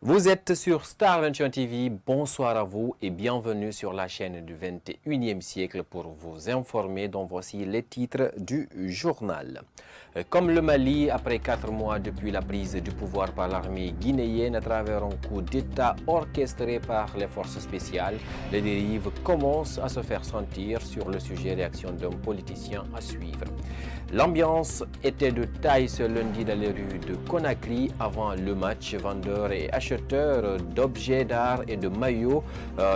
Vous êtes sur Star 21 TV, bonsoir à vous et bienvenue sur la chaîne du 21e siècle pour vous informer dont voici les titres du journal. Comme le Mali, après 4 mois depuis la prise du pouvoir par l'armée guinéenne à travers un coup d'État orchestré par les forces spéciales, les dérives commencent à se faire sentir sur le sujet réaction d'un politicien à suivre. L'ambiance était de taille ce lundi dans les rues de Conakry avant le match. Vendeurs et acheteurs d'objets d'art et de maillots,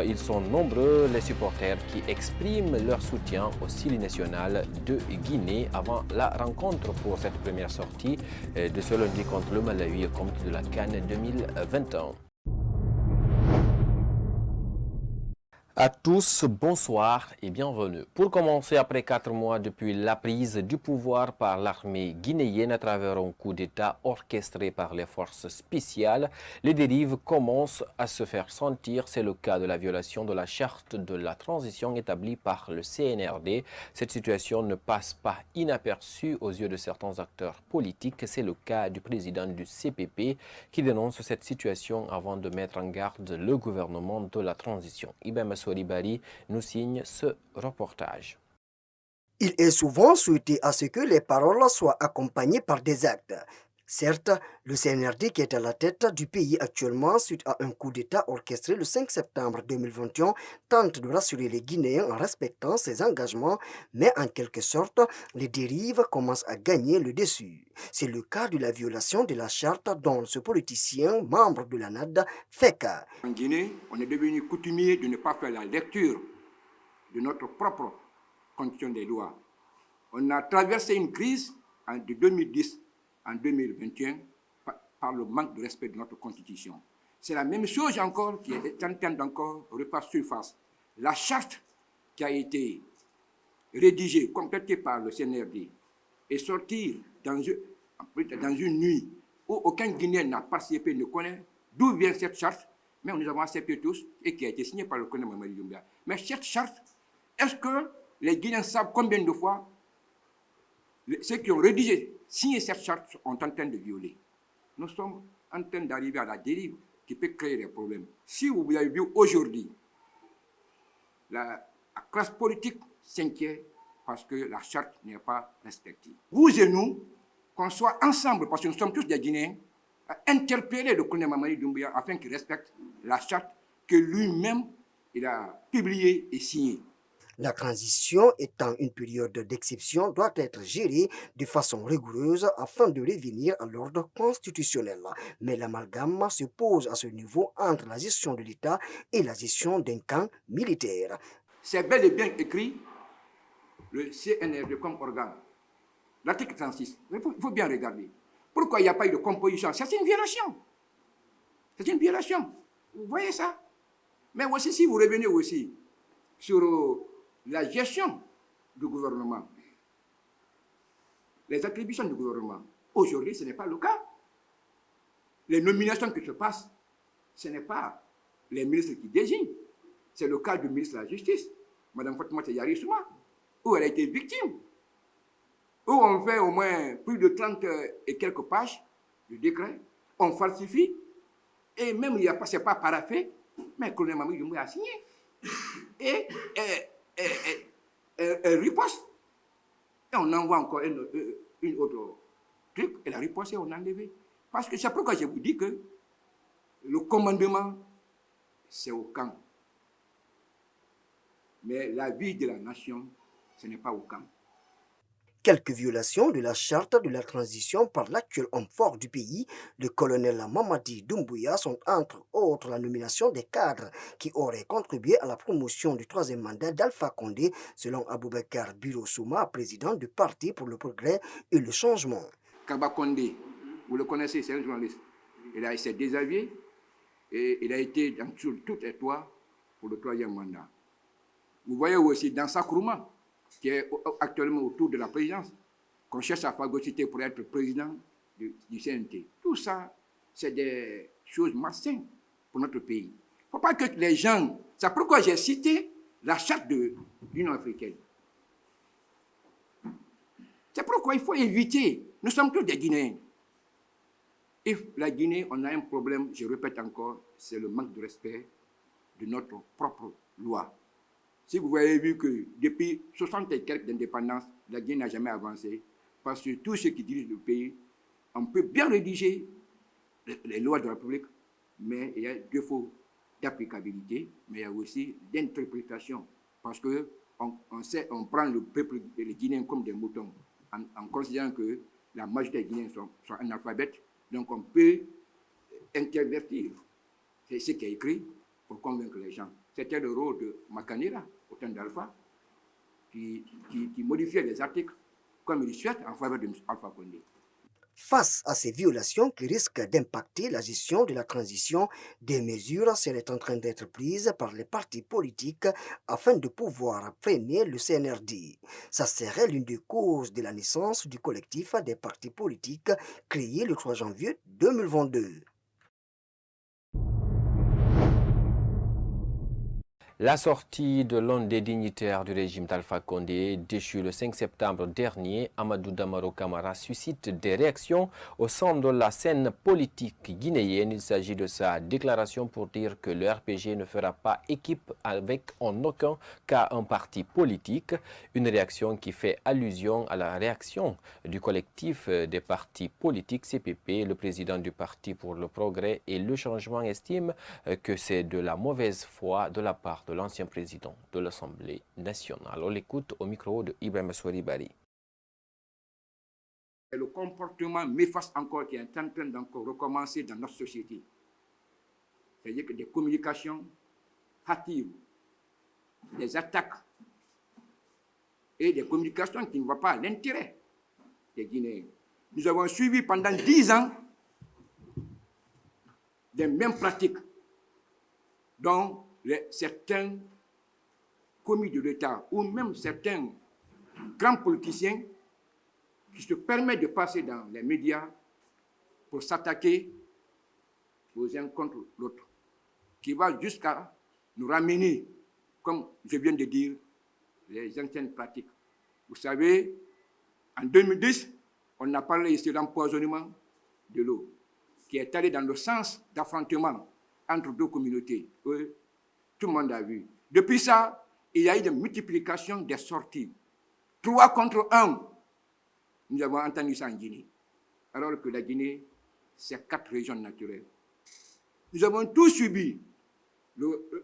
ils sont nombreux les supporters qui expriment leur soutien au style national de Guinée avant la rencontre pour cette première sortie de ce lundi contre le Malawi au compte de la CAN 2021. À tous, bonsoir et bienvenue. Pour commencer, après 4 mois depuis la prise du pouvoir par l'armée guinéenne à travers un coup d'État orchestré par les forces spéciales, les dérives commencent à se faire sentir. C'est le cas de la violation de la charte de la transition établie par le CNRD. Cette situation ne passe pas inaperçue aux yeux de certains acteurs politiques. C'est le cas du président du CPP qui dénonce cette situation avant de mettre en garde le gouvernement de la transition. Ribari nous signe ce reportage. Il est souvent souhaité à ce que les paroles soient accompagnées par des actes. Certes, le CNRD qui est à la tête du pays actuellement suite à un coup d'État orchestré le 5 septembre 2021 tente de rassurer les Guinéens en respectant ses engagements, mais en quelque sorte, les dérives commencent à gagner le dessus. C'est le cas de la violation de la charte dont ce politicien, membre de la NAD, fait cas. En Guinée, on est devenu coutumier de ne pas faire la lecture de notre propre constitution des lois. On a traversé une crise de 2010 en 2021 par le manque de respect de notre constitution. C'est la même chose encore qui est en train d'encore refaire surface. La charte qui a été rédigée, complétée par le CNRD est sortie dans une nuit où aucun Guinéen n'a participé, ne connaît d'où vient cette charte, mais nous avons accepté tous et qui a été signée par le colonel Mamadi Doumbouya. Mais cette charte, est-ce que les Guinéens savent combien de fois ceux qui ont rédigé, signé cette charte sont en train de violer? Nous sommes en train d'arriver à la dérive qui peut créer des problèmes. Si vous avez vu aujourd'hui, la classe politique s'inquiète parce que la charte n'est pas respectée. Vous et nous, qu'on soit ensemble, parce que nous sommes tous des Guinéens, à interpeller le colonel Mamadi Doumbouya afin qu'il respecte la charte que lui-même il a publiée et signée. La transition étant une période d'exception doit être gérée de façon rigoureuse afin de revenir à l'ordre constitutionnel. Mais l'amalgame se pose à ce niveau entre la gestion de l'État et la gestion d'un camp militaire. C'est bel et bien écrit le CNRD comme organe. L'article 36, il faut bien regarder. Pourquoi il n'y a pas eu de composition? C'est une violation. C'est une violation. Vous voyez ça? Mais aussi, si vous revenez aussi sur la gestion du gouvernement, les attributions du gouvernement, aujourd'hui, ce n'est pas le cas. Les nominations qui se passent, ce n'est pas les ministres qui désignent. C'est le cas du ministre de la Justice, Mme Fatoumata Yari Souma, où elle a été victime. Où on fait au moins plus de 30 et quelques pages de décret, on falsifie, et même il ce n'est pas paraphé, mais le colonel Mamadi Doumbouya a signé. Et elle riposte. Et on envoie encore une autre truc, elle a riposté et on a enlevé. Parce que c'est pourquoi je vous dis que le commandement, c'est au camp. Mais la vie de la nation, ce n'est pas au camp. Quelques violations de la charte de la transition par l'actuel homme fort du pays, le colonel Mamadi Doumbouya, sont entre autres la nomination des cadres qui auraient contribué à la promotion du troisième mandat d'Alpha Condé, selon Aboubakar Biro Souma, président du Parti pour le progrès et le changement. Kaba Condé, vous le connaissez, c'est un journaliste. Il s'est désavoué et il a été sur toutes les toits pour le troisième mandat. Vous voyez aussi dans Sakrouma, qui est actuellement autour de la présidence, qu'on cherche à phagocyter pour être président du CNT. Tout ça, c'est des choses malsaines pour notre pays. Il ne faut pas que les gens... C'est pourquoi j'ai cité la charte de l'Union africaine. C'est pourquoi il faut éviter. Nous sommes tous des Guinéens. Et la Guinée, on a un problème, je répète encore, c'est le manque de respect de notre propre loi. Si vous avez vu que depuis 60 et quelques d'indépendance, la Guinée n'a jamais avancé, parce que tous ceux qui dirigent le pays, on peut bien rédiger les lois de la République, mais il y a défaut d'applicabilité, mais il y a aussi d'interprétation, parce que on prend le peuple et les Guinéens comme des moutons, en considérant que la majorité des Guinéens sont analphabètes, donc on peut intervertir. C'est ce qui est écrit pour convaincre les gens. C'était le rôle de Makanira, au temps d'Alpha, qui modifiait les articles comme il souhaite en faveur d'Alpha Condé. Face à ces violations qui risquent d'impacter la gestion de la transition, des mesures seraient en train d'être prises par les partis politiques afin de pouvoir freiner le CNRD. Ça serait l'une des causes de la naissance du collectif des partis politiques créé le 3 janvier 2022. La sortie de l'un des dignitaires du régime d'Alpha Condé, déchu le 5 septembre dernier, Amadou Damaro Camara, suscite des réactions au sein de la scène politique guinéenne. Il s'agit de sa déclaration pour dire que le RPG ne fera pas équipe avec en aucun cas un parti politique. Une réaction qui fait allusion à la réaction du collectif des partis politiques CPP. Le président du Parti pour le progrès et le changement estime que c'est de la mauvaise foi de la part de l'ancien président de l'Assemblée nationale. On l'écoute au micro de Ibrahim Souri Bari. Et le comportement méfaste encore qui est en train d'encore recommencer dans notre société. C'est-à-dire que des communications hâtives, des attaques et des communications qui ne vont pas à l'intérêt des Guinéens. Nous avons suivi pendant 10 ans des mêmes pratiques dont certains commis de l'État ou même certains grands politiciens qui se permettent de passer dans les médias pour s'attaquer aux uns contre l'autre, qui va jusqu'à nous ramener, comme je viens de dire, les anciennes pratiques. Vous savez, en 2010, on a parlé ici de l'empoisonnement de l'eau, qui est allé dans le sens d'affrontement entre deux communautés. Tout le monde a vu. Depuis ça, il y a eu une multiplication des sorties. 3 contre 1. Nous avons entendu ça en Guinée. Alors que la Guinée, c'est 4 régions naturelles. Nous avons tous subi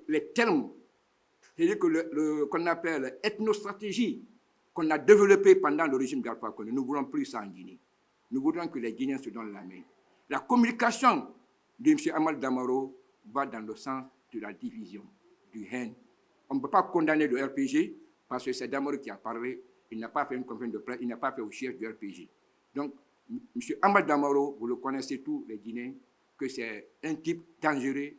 les termes, c'est-à-dire que qu'on appelle ethnostratégie, qu'on a développée pendant le régime d'Alpha Condé. Nous ne voulons plus ça en Guinée. Nous voudrons que les Guinéens se donnent la main. La communication de M. Amadou Damaro va dans le sens de la division, du haine. On ne peut pas condamner le RPG parce que c'est Damaro qui a parlé. Il n'a pas fait une conférence de presse, il n'a pas fait au chef du RPG. Donc, M. Amadou Damaro, vous le connaissez tous les Guinéens, que c'est un type dangereux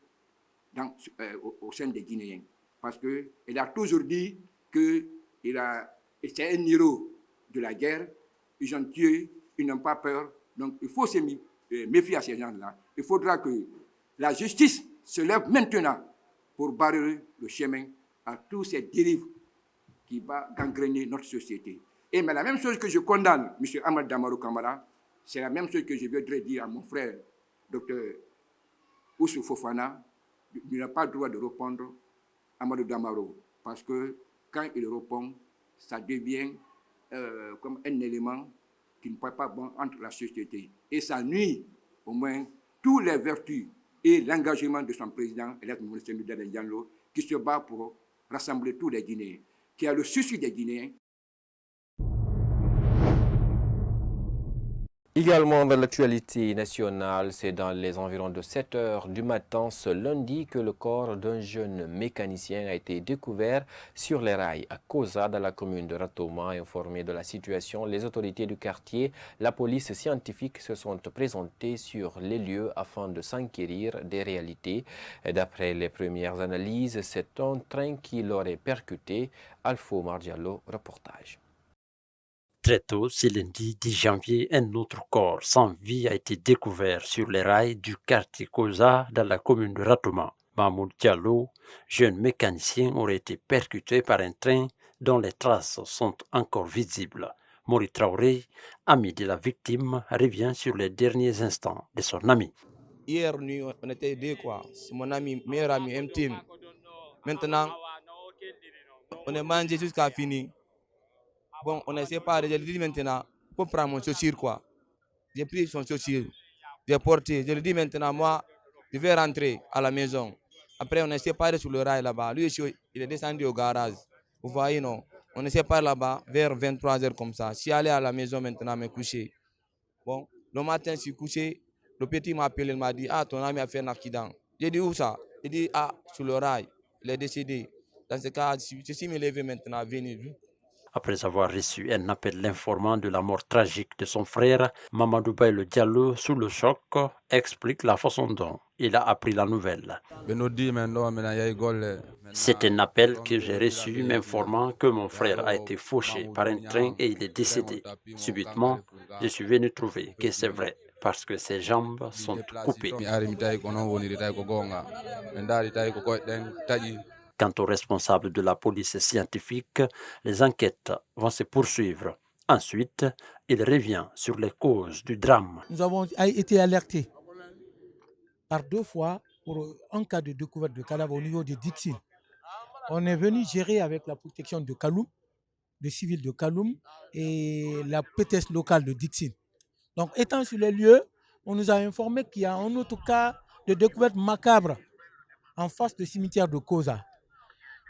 au sein des Guinéens. Parce qu'il a toujours dit que c'est un héros de la guerre. Ils ont tué, ils n'ont pas peur. Donc, il faut se méfier à ces gens-là. Il faudra que la justice se lève maintenant pour barrer le chemin à tous ces dérives qui vont gangréner notre société. Mais la même chose que je condamne M. Amadou Damaro Camara, c'est la même chose que je voudrais dire à mon frère, Dr Oussou Fofana. Il n'a pas le droit de répondre à Amadou Damaro, parce que quand il répond, ça devient comme un élément qui ne peut pas bon entre la société. Et ça nuit au moins toutes les vertus et l'engagement de son président, Mohamed Diallo, qui se bat pour rassembler tous les Guinéens, qui a le souci des Guinéens. Également dans l'actualité nationale, c'est dans les environs de 7 heures du matin ce lundi que le corps d'un jeune mécanicien a été découvert sur les rails à Koza, dans la commune de Ratoma. Informés de la situation, les autorités du quartier, la police scientifique se sont présentées sur les lieux afin de s'enquérir des réalités. D'après les premières analyses, c'est un train qui l'aurait percuté. Alpha Mardiallo, reportage. Très tôt, ce lundi 10 janvier, un autre corps sans vie a été découvert sur les rails du quartier Koza dans la commune de Ratoma. Mahmoud Diallo, jeune mécanicien, aurait été percuté par un train dont les traces sont encore visibles. Mori Traoré, ami de la victime, revient sur les derniers instants de son ami. Hier nuit, on était deux quoi. C'est mon ami, meilleur ami, intime. Maintenant, on est mangé jusqu'à fini. Bon, on est séparés. Je lui dis maintenant, faut prendre mon chaussure quoi. J'ai pris son chaussure, j'ai porté. Je lui dis maintenant, moi, je vais rentrer à la maison. Après, on est séparés sur le rail là-bas. Lui aussi, il est descendu au garage. Vous voyez, non? On est séparés là-bas vers 23h comme ça. Je suis allé à la maison maintenant me coucher. Bon, le matin, je suis couché. Le petit m'a appelé, il m'a dit, ah, ton ami a fait un accident. J'ai dit, où ça? Il dit, ah, sur le rail. Il est décédé. Dans ce cas, je suis me levé maintenant, venu. Après avoir reçu un appel l'informant de la mort tragique de son frère, Mamadou Baïlo Diallo, sous le choc, explique la façon dont il a appris la nouvelle. C'est un appel que j'ai reçu m'informant que mon frère a été fauché par un train et il est décédé. Subitement, je suis venu trouver que c'est vrai parce que ses jambes sont coupées. Quant aux responsables de la police scientifique, les enquêtes vont se poursuivre. Ensuite, il revient sur les causes du drame. Nous avons été alertés par 2 fois pour un cas de découverte de cadavre au niveau de Dixine. On est venu gérer avec la protection de Kaloum, de civils de Kaloum et la PTS locale de Dixine. Donc, étant sur les lieux, on nous a informé qu'il y a un autre cas de découverte macabre en face du cimetière de Koza.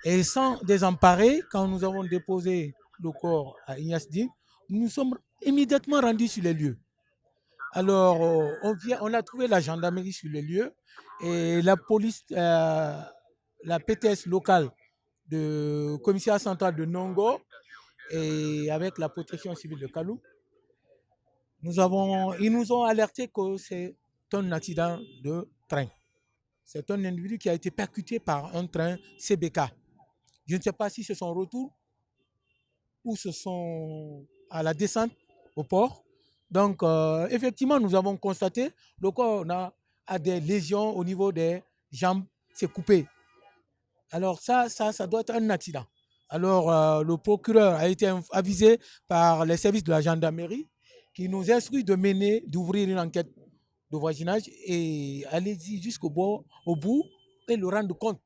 Et sans désemparer, quand nous avons déposé le corps à Ignasdi, nous nous sommes immédiatement rendus sur les lieux. Alors, on a trouvé la gendarmerie sur les lieux et la police, la PTS locale de commissariat central de Nongo et avec la protection civile de Kalou. Ils nous ont alerté que c'est un accident de train. C'est un individu qui a été percuté par un train CBK. Je ne sais pas si c'est son retour ou ce sont à la descente au port. Donc, effectivement, nous avons constaté le corps a des lésions au niveau des jambes, c'est coupé. Alors ça doit être un accident. Alors, le procureur a été avisé par les services de la gendarmerie qui nous instruit d'ouvrir une enquête de voisinage et allez-y jusqu'au bout et le rendre compte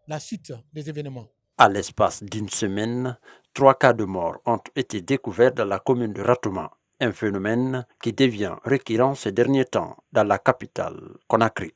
la suite des événements. À l'espace d'une semaine, 3 cas de mort ont été découverts dans la commune de Ratouma, un phénomène qui devient récurrent ces derniers temps dans la capitale, Conakry.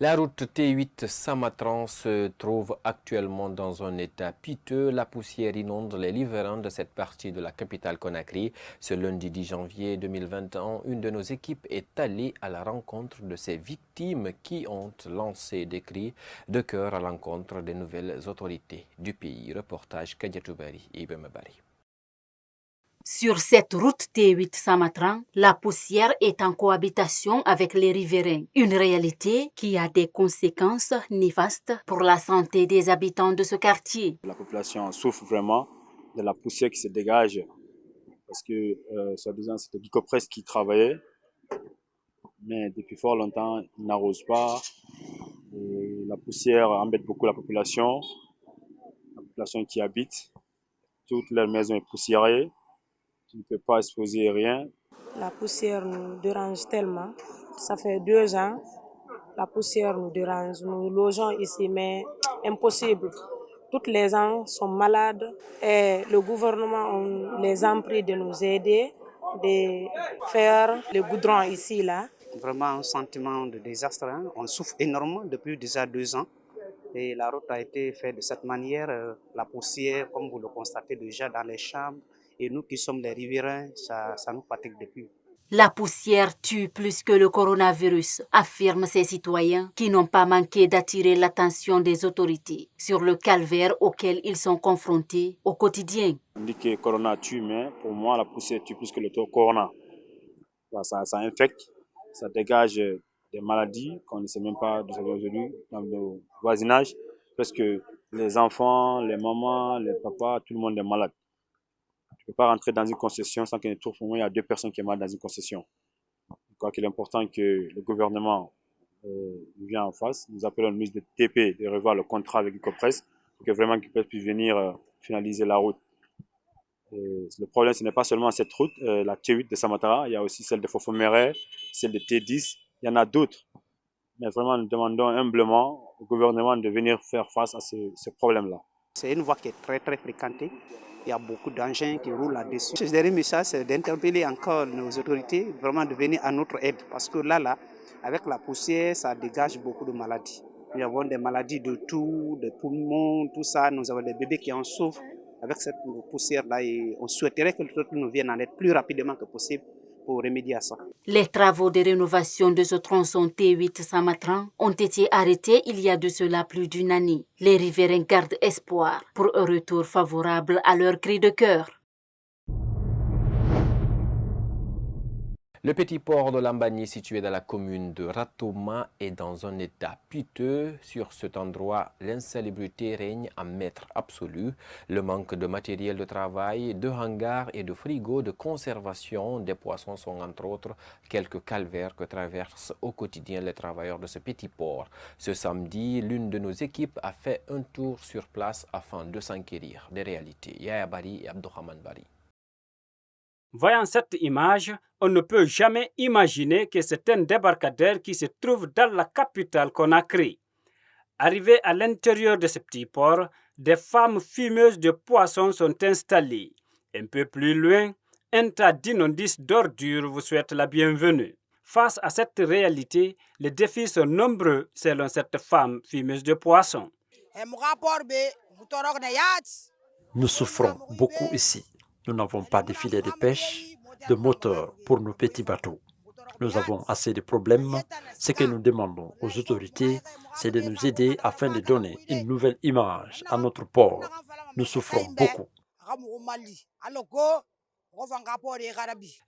La route T8 Samatran se trouve actuellement dans un état piteux. La poussière inonde les riverains de cette partie de la capitale Conakry. Ce lundi 10 janvier 2021, une de nos équipes est allée à la rencontre de ces victimes qui ont lancé des cris de cœur à l'encontre des nouvelles autorités du pays. Reportage Kadiatou Bari et Ibema Bari. Sur cette route T8 Samatran, la poussière est en cohabitation avec les riverains. Une réalité qui a des conséquences néfastes pour la santé des habitants de ce quartier. La population souffre vraiment de la poussière qui se dégage parce que, soi-disant, c'était Guicopresse qui travaillait. Mais depuis fort longtemps, il n'arrose pas. Et la poussière embête beaucoup la population qui y habite. Toute leur maison est poussiérée. Tu ne peux pas exposer rien. La poussière nous dérange tellement. Ça fait 2 ans. La poussière nous dérange. Nous logeons ici, mais impossible. Toutes les gens sont malades et le gouvernement les a pris de nous aider, de faire le goudron ici, là. Vraiment un sentiment de désastre. On souffre énormément depuis déjà 2 ans. Et la route a été faite de cette manière. La poussière, comme vous le constatez déjà dans les chambres, et nous qui sommes les riverains, ça nous fatigue depuis. La poussière tue plus que le coronavirus, affirment ces citoyens qui n'ont pas manqué d'attirer l'attention des autorités sur le calvaire auquel ils sont confrontés au quotidien. On dit que le corona tue, mais pour moi, la poussière tue plus que le corona. Ça infecte, ça dégage des maladies qu'on ne sait même pas d'où ça vient aujourd'hui dans nos voisinages. Parce que les enfants, les mamans, les papas, tout le monde est malade. Tu ne peux pas rentrer dans une concession sans qu'il y ait au moins 2 personnes qui sont malades dans une concession. Je crois qu'il est important que le gouvernement vienne en face. Nous appelons le ministre de TP de revoir le contrat avec Guicopresse pour que vraiment Guicopresse puisse venir finaliser la route. Le problème, ce n'est pas seulement cette route, la T8 de Samatara, il y a aussi celle de Fofoméré, celle de T10, il y en a d'autres. Mais vraiment, nous demandons humblement au gouvernement de venir faire face à ce problème-là. C'est une voie qui est très très fréquentée. Il y a beaucoup d'engins qui roulent là-dessus. Ce dernier message, c'est d'interpeller encore nos autorités, vraiment de venir à notre aide. Parce que là, avec la poussière, ça dégage beaucoup de maladies. Nous avons des maladies de tout, des poumons, tout ça. Nous avons des bébés qui en souffrent avec cette poussière-là. Et on souhaiterait que l'autorité nous vienne en aide plus rapidement que possible pour remédier à ça. Les travaux de rénovation de ce tronçon T8 Samatran ont été arrêtés il y a de cela plus d'une année. Les riverains gardent espoir pour un retour favorable à leur cri de cœur. Le petit port de Lambani, situé dans la commune de Ratoma, est dans un état piteux. Sur cet endroit, l'insalubrité règne en maître absolu. Le manque de matériel de travail, de hangars et de frigos de conservation des poissons sont entre autres quelques calvaires que traversent au quotidien les travailleurs de ce petit port. Ce samedi, l'une de nos équipes a fait un tour sur place afin de s'enquérir des réalités. Yaya Bari et Abdourahmane Bari. Voyant cette image, on ne peut jamais imaginer que c'est un débarcadère qui se trouve dans la capitale Conakry. Arrivés à l'intérieur de ce petit port, des femmes fumeuses de poissons sont installées. Un peu plus loin, un tas d'immondices d'ordures vous souhaite la bienvenue. Face à cette réalité, les défis sont nombreux selon cette femme fumeuse de poissons. Nous souffrons beaucoup ici. Nous n'avons pas de filets de pêche, de moteur pour nos petits bateaux. Nous avons assez de problèmes. Ce que nous demandons aux autorités, c'est de nous aider afin de donner une nouvelle image à notre port. Nous souffrons beaucoup.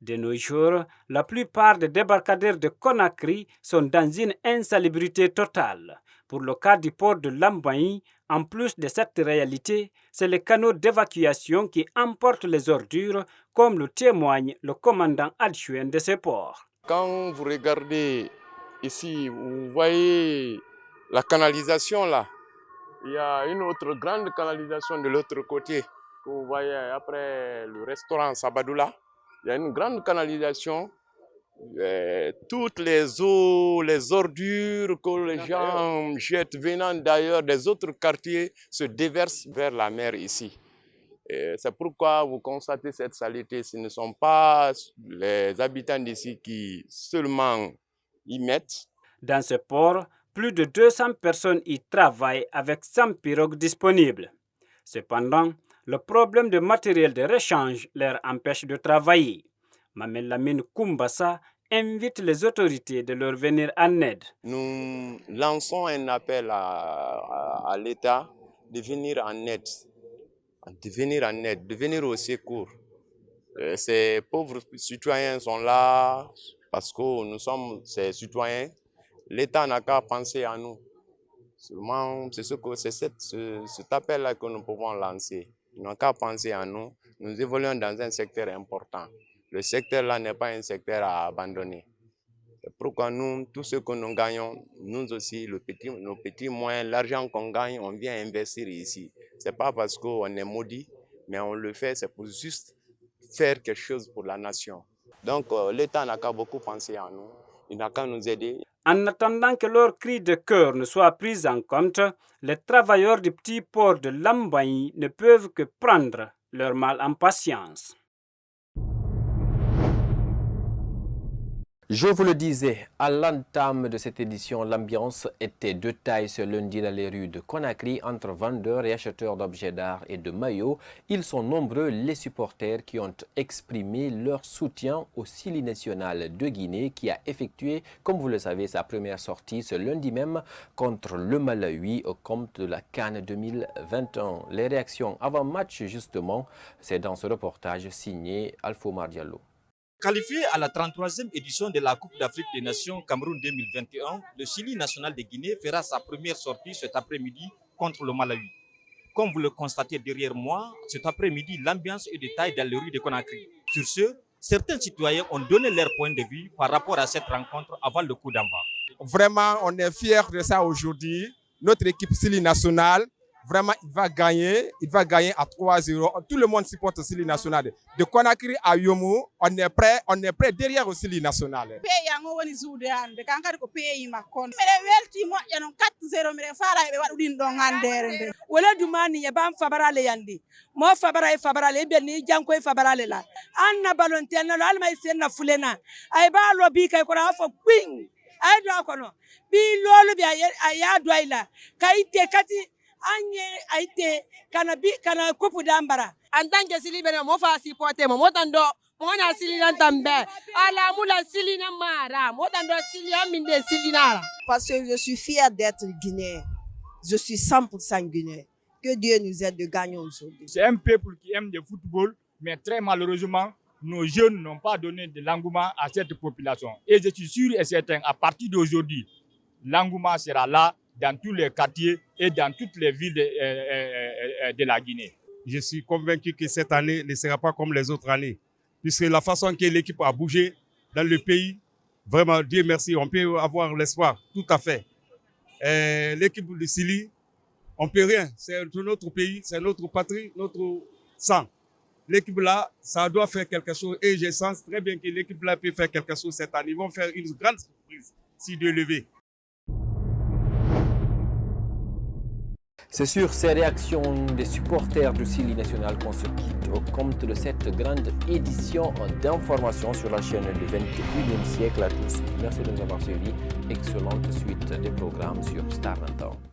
De nos jours, la plupart des débarcadères de Conakry sont dans une insalubrité totale. Pour le cas du port de Lambaye, en plus de cette réalité, c'est les canaux d'évacuation qui emportent les ordures, comme le témoigne le commandant adjoint de ce port. Quand vous regardez ici, vous voyez la canalisation là. Il y a une autre grande canalisation de l'autre côté. Vous voyez après le restaurant Sabadoula, il y a une grande canalisation. Toutes les eaux, les ordures que les gens jettent venant d'ailleurs des autres quartiers se déversent vers la mer ici. C'est pourquoi vous constatez cette saleté. Ce ne sont pas les habitants d'ici qui seulement y mettent. Dans ce port, plus de 200 personnes y travaillent avec 100 pirogues disponibles. Cependant, le problème de matériel de rechange leur empêche de travailler. Mamel Lamine Koumbassa invite les autorités de leur venir en aide. Nous lançons un appel à l'État de venir en aide, de venir au secours. Ces pauvres citoyens sont là parce que nous sommes ces citoyens. L'État n'a qu'à penser à nous. Seulement, c'est cet appel-là que nous pouvons lancer. Ils n'ont qu'à penser à nous. Nous évoluons dans un secteur important. Le secteur-là n'est pas un secteur à abandonner. C'est pourquoi nous, tout ce que nous gagnons, nous aussi, nos petits moyens, l'argent qu'on gagne, on vient investir ici. Ce n'est pas parce qu'on est maudit, mais on le fait, c'est pour juste faire quelque chose pour la nation. Donc l'État n'a qu'à beaucoup penser à nous, il n'a qu'à nous aider. En attendant que leur cri de cœur ne soit pris en compte, les travailleurs du petit port de Lambaye ne peuvent que prendre leur mal en patience. Je vous le disais, à l'entame de cette édition, l'ambiance était de taille ce lundi dans les rues de Conakry entre vendeurs et acheteurs d'objets d'art et de maillots. Ils sont nombreux les supporters qui ont exprimé leur soutien au Sili national de Guinée qui a effectué, comme vous le savez, sa première sortie ce lundi même contre le Malawi au compte de la CAN 2021. Les réactions avant match justement, c'est dans ce reportage signé Alfomar Diallo. Qualifié à la 33e édition de la Coupe d'Afrique des Nations Cameroun 2021, le Sili national de Guinée fera sa première sortie cet après-midi contre le Malawi. Comme vous le constatez derrière moi, cet après-midi, l'ambiance est de taille dans les rues de Conakry. Sur ce, certains citoyens ont donné leur point de vue par rapport à cette rencontre avant le coup d'envoi. Vraiment, on est fiers de ça aujourd'hui. Notre équipe Sili nationale Vraiment, il va gagner à 3-0. Tout le monde supporte le Sili national. De Conakry à Yomo, on est prêt derrière le Sili national. Wala dumani ya ban fabarale yandi mo fabarale be ni janko fabarale la anna balontian na alma isenna fulena ay ba lo bi kay ko ra fo queen ay do ko no bi lolu bi ay do ay la kay te kati anye ay te kana kopu dambara en tant que Sili bene mo fa supporter mo tando mo na Sili nan tambe ala mula Sili na mara mo tando Sili aminde Sili nara parce que je suis fier d'être guinéen. Je suis 100% guinéen. Que Dieu nous aide de gagner aujourd'hui. C'est un peuple qui aime le football, mais très malheureusement, nos jeunes n'ont pas donné de l'engouement à cette population. Et je suis sûr et certain, à partir d'aujourd'hui, l'engouement sera là dans tous les quartiers et dans toutes les villes de la Guinée. Je suis convaincu que cette année ne sera pas comme les autres années, puisque la façon que l'équipe a bougé dans le pays, vraiment, Dieu merci, on peut avoir l'espoir, tout à fait. L'équipe du Sili, on ne peut rien. C'est notre pays, c'est notre patrie, notre sang. L'équipe là, ça doit faire quelque chose. Et je sens très bien que l'équipe là peut faire quelque chose cette année. Ils vont faire une grande surprise si Dieu le veut. C'est sur ces réactions des supporters du Sili national qu'on se quitte au compte de cette grande édition d'information sur la chaîne du 21e siècle à tous. Merci de nous avoir suivis. Excellente suite des programmes sur Star 21.